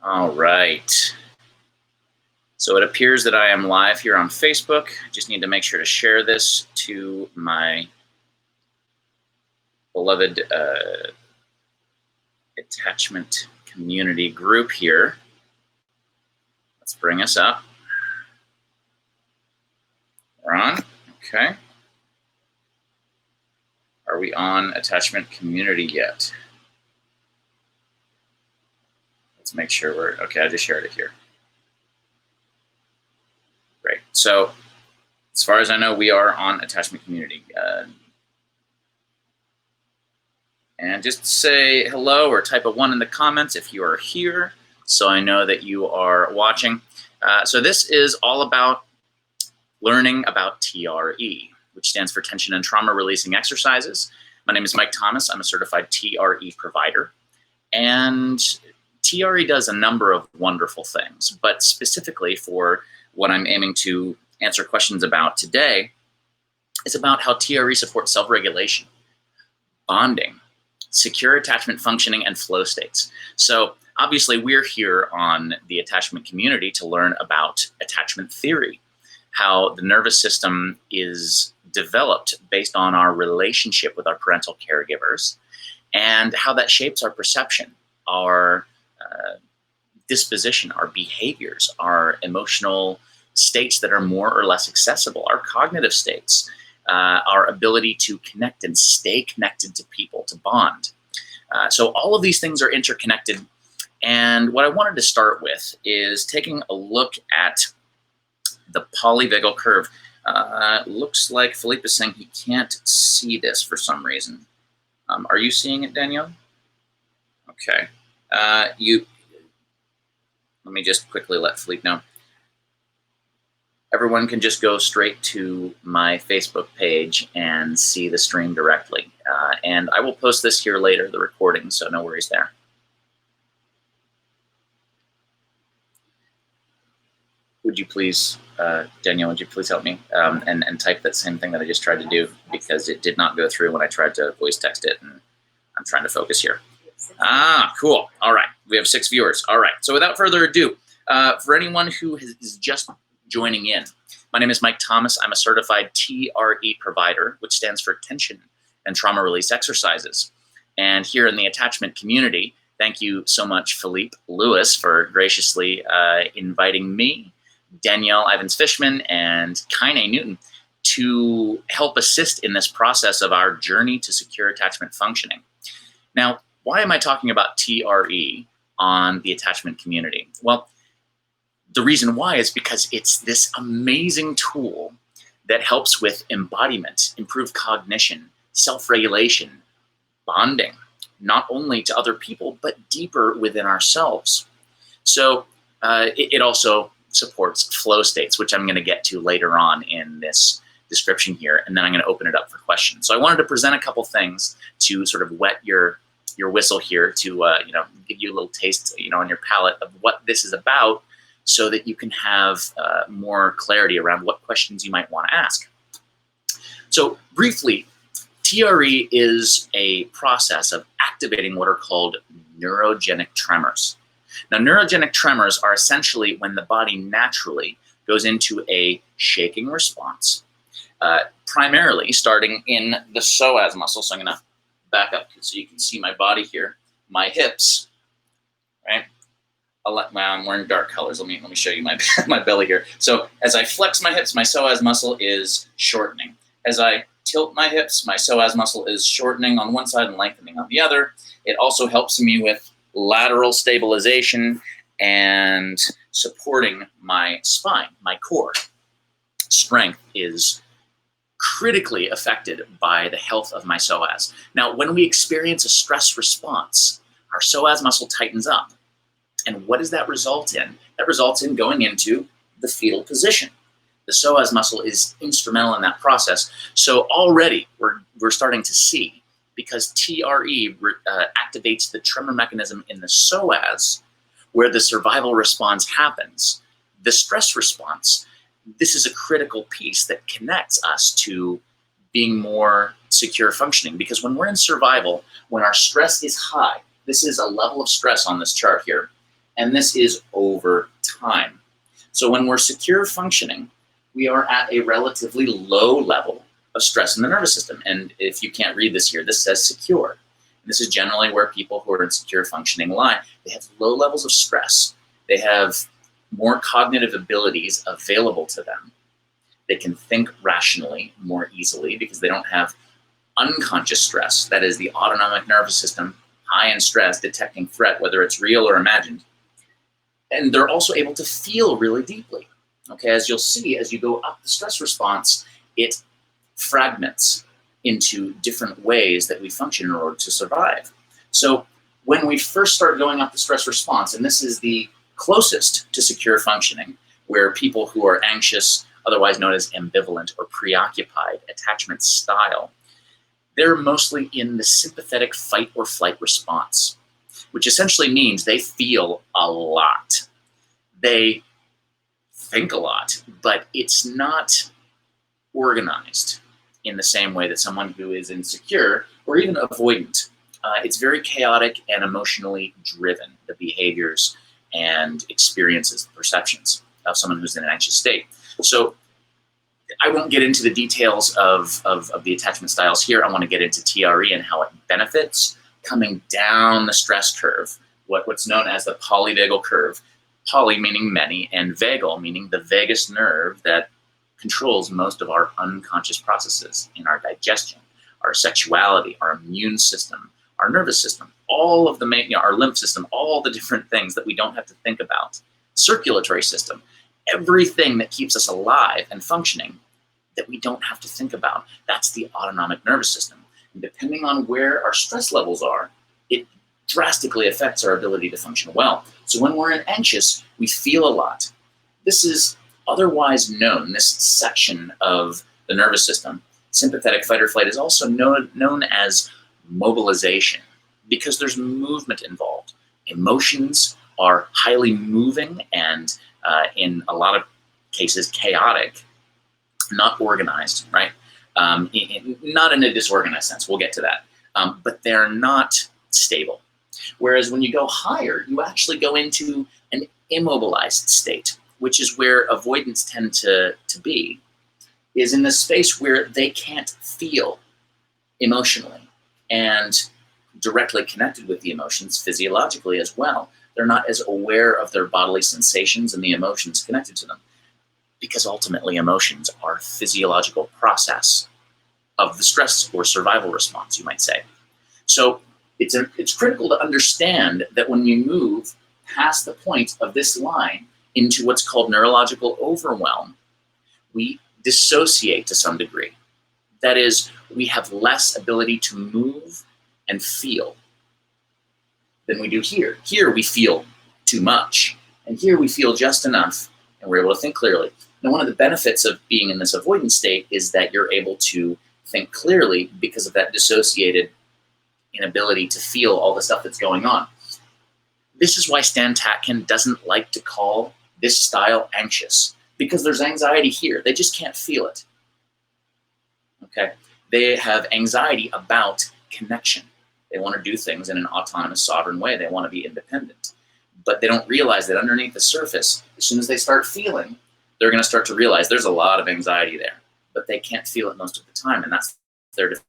All right. So it appears that I am live here on Facebook. Just need to make sure to share this to my beloved attachment community group here. Let's bring us up. We're on. Okay. Are we on attachment community yet? Let's make sure we're okay. I just shared it here. Great. So as far as I know, we are on attachment community. And just say hello or type a 1 in the comments if you are here, so I know that you are watching. So this is all about learning about TRE, which stands for Tension and Trauma Releasing Exercises. My name is Mike Thomas. I'm a certified TRE provider. And TRE does a number of wonderful things, but specifically for what I'm aiming to answer questions about today, is about how TRE supports self-regulation, bonding, secure attachment functioning, and flow states. So obviously we're here on the attachment community to learn about attachment theory, how the nervous system is developed based on our relationship with our parental caregivers, and how that shapes our perception, our disposition, our behaviors, our emotional states that are more or less accessible, our cognitive states, our ability to connect and stay connected to people, to bond. So all of these things are interconnected. And what I wanted to start with is taking a look at the polyvagal curve. Looks like Philippe is saying he can't see this for some reason. Are you seeing it, Danielle? Okay. Let me just quickly let Philippe know. Everyone can just go straight to my Facebook page and see the stream directly. And I will post this here later, the recording, so no worries there. Would you please, Danielle, would you please help me and type that same thing that I just tried to do, because it did not go through when I tried to voice text it, and I'm trying to focus here. Ah, cool. All right, we have 6 viewers. All right, so without further ado, for anyone who is just joining in, my name is Mike Thomas. I'm a certified TRE provider, which stands for Tension and Trauma Release Exercises. And here in the attachment community, thank you so much, Philippe Lewis, for graciously inviting me, Danielle Ivins-Fishman, and Kaine Newton to help assist in this process of our journey to secure attachment functioning. Now, why am I talking about TRE on the attachment community? Well, the reason why is because it's this amazing tool that helps with embodiment, improved cognition, self-regulation, bonding, not only to other people, but deeper within ourselves. So it also supports flow states, which I'm going to get to later on in this description here, and then I'm going to open it up for questions. So I wanted to present a couple things to sort of wet your whistle here, to give you a little taste, on your palate of what this is about, so that you can have more clarity around what questions you might want to ask. So briefly, TRE is a process of activating what are called neurogenic tremors. Now, neurogenic tremors are essentially when the body naturally goes into a shaking response, primarily starting in the psoas muscle. So I'm going to back up so you can see my body here, my hips, right? I'm wearing dark colors. Let me show you my belly here. So as I flex my hips, my psoas muscle is shortening. As I tilt my hips, my psoas muscle is shortening on one side and lengthening on the other. It also helps me with lateral stabilization and supporting my spine, my core. Strength is critically affected by the health of my psoas. Now, when we experience a stress response, our psoas muscle tightens up. And what does that result in? That results in going into the fetal position. The psoas muscle is instrumental in that process. So already we're starting to see, because TRE activates the tremor mechanism in the psoas, where the survival response happens, the stress response. This is a critical piece that connects us to being more secure functioning, because when we're in survival, when our stress is high, this is a level of stress on this chart here, And this is over time. So when we're secure functioning, we are at a relatively low level of stress in the nervous system. And if you can't read this here, this says secure. This is generally where people who are in secure functioning lie. They have low levels of stress. They have more cognitive abilities available to them. They can think rationally more easily because they don't have unconscious stress. That is the autonomic nervous system, high in stress, detecting threat, whether it's real or imagined. And they're also able to feel really deeply. Okay, as you'll see, as you go up the stress response, it fragments into different ways that we function in order to survive. So when we first start going up the stress response, and this is the closest to secure functioning, where people who are anxious, otherwise known as ambivalent or preoccupied attachment style, they're mostly in the sympathetic fight or flight response, which essentially means they feel a lot. They think a lot, but it's not organized in the same way that someone who is insecure or even avoidant. It's very chaotic and emotionally driven, the behaviors and experiences, perceptions of someone who's in an anxious state. So I won't get into the details of the attachment styles here. I want to get into TRE and how it benefits coming down the stress curve, what's known as the polyvagal curve. Poly meaning many, and vagal meaning the vagus nerve that controls most of our unconscious processes in our digestion, our sexuality, our immune system, our nervous system, all of the our lymph system, all the different things that we don't have to think about, circulatory system, everything that keeps us alive and functioning that we don't have to think about. That's the autonomic nervous system. And depending on where our stress levels are, it drastically affects our ability to function well. So when we're anxious, we feel a lot. This is otherwise known, this section of the nervous system, sympathetic fight or flight, is also known as mobilization because there's movement involved. Emotions are highly moving and in a lot of cases chaotic, not organized, right? Not in a disorganized sense, we'll get to that, but they're not stable. Whereas when you go higher, you actually go into an immobilized state, which is where avoidants tend to be, is in the space where they can't feel emotionally and directly connected with the emotions physiologically as well. They're not as aware of their bodily sensations and the emotions connected to them, because ultimately emotions are a physiological process of the stress or survival response, you might say. So it's critical to understand that when you move past the point of this line into what's called neurological overwhelm, we dissociate to some degree. That is, we have less ability to move and feel than we do here. Here we feel too much, and here we feel just enough, and we're able to think clearly. Now, one of the benefits of being in this avoidant state is that you're able to think clearly because of that dissociated inability to feel all the stuff that's going on. This is why Stan Tatkin doesn't like to call this style anxious, because there's anxiety here. They just can't feel it. Okay? They have anxiety about connection. They want to do things in an autonomous, sovereign way. They want to be independent. But they don't realize that underneath the surface, as soon as they start feeling, they're going to start to realize there's a lot of anxiety there. But they can't feel it most of the time, and that's their defense